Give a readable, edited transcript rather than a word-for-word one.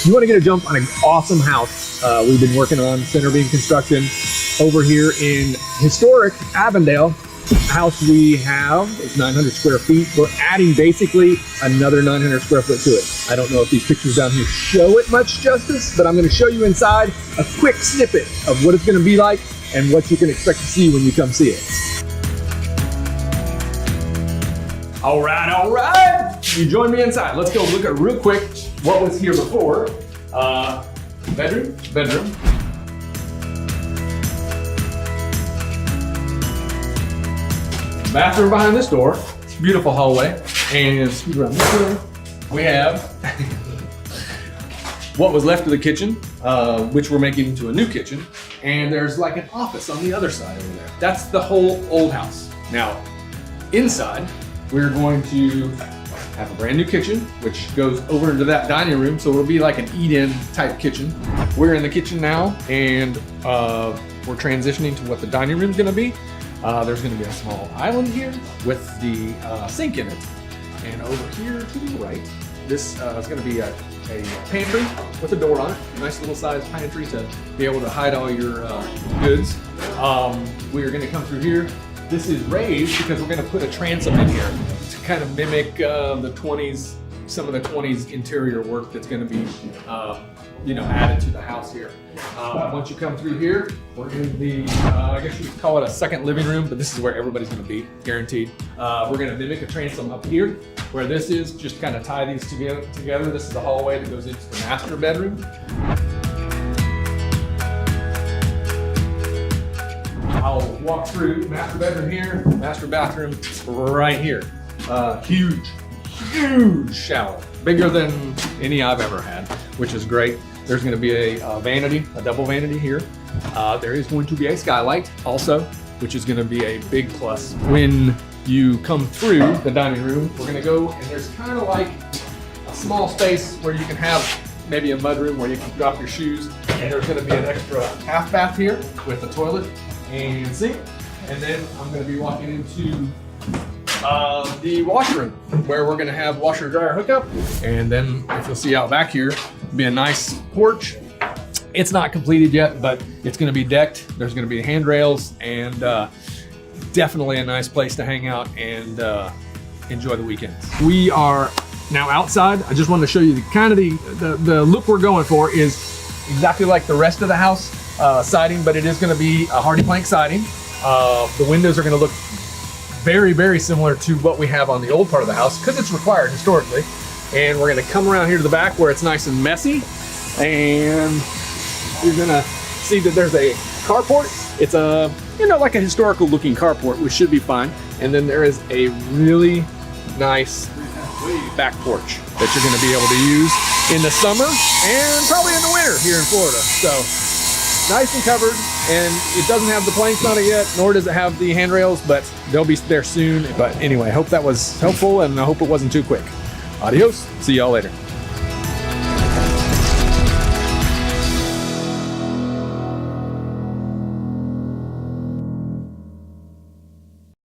You want to get a jump on an awesome house we've been working on, CenterBeam construction, over here in historic Avondale. The house we have is 900 square feet. We're adding basically another 900 square foot to it. I don't know if these pictures down here show it much justice, but I'm going to show you inside a quick snippet of what it's going to be like and what you can expect to see when you come see it. All right. You join me inside. Let's go look at real quick what was here before. Bedroom. Bathroom behind this door. It's a beautiful hallway. And scoot around this way. We have what was left of the kitchen, which we're making into a new kitchen. And there's like an office on the other side over there. That's the whole old house. Now, inside, we're going to have a brand new kitchen, which goes over into that dining room. So it'll be like an eat-in type kitchen. We're in the kitchen now, and we're transitioning to what the dining room's gonna be. There's gonna be a small island here with the sink in it. And over here to the right, this is gonna be a pantry with a door on it. A nice little sized pantry to be able to hide all your goods. We are gonna come through here. This is raised because we're gonna put a transom in here to kind of mimic the 20s, some of the 20s interior work that's gonna be added to the house here. Once you come through here, we're in the, I guess you could call it a second living room, but this is where everybody's gonna be, guaranteed. We're gonna mimic a transom up here, where this is, just kind of tie these together. This is the hallway that goes into the master bedroom. I'll walk through master bedroom here, master bathroom right here. Huge shower, bigger than any I've ever had, which is great. There's going to be a vanity, a double vanity here. There is going to be a skylight also, which is going to be a big plus. When you come through the dining room, we're going to go, and there's kind of like a small space where you can have maybe a mudroom where you can drop your shoes. And there's going to be an extra half bath here with a toilet and sink. And then I'm going to be walking into the washroom, where we're going to have washer and dryer hookup. And then if you'll see out back here, be a nice porch. It's not completed yet, but it's going to be decked. There's going to be handrails, and definitely a nice place to hang out and enjoy the weekends. We are now outside. I just wanted to show you the look we're going for is exactly like the rest of the house siding, but it is going to be a hardy plank siding. The windows are going to look very, very similar to what we have on the old part of the house, because it's required historically. And we're gonna come around here to the back where it's nice and messy. And you're gonna see that there's a carport. It's a, like a historical looking carport, which should be fine. And then there is a really nice back porch that you're gonna be able to use in the summer and probably in the winter here in Florida. So nice and covered, and it doesn't have the planks on it yet, nor does it have the handrails, but they'll be there soon. But anyway, I hope that was helpful, and I hope it wasn't too quick. Adios, see y'all later.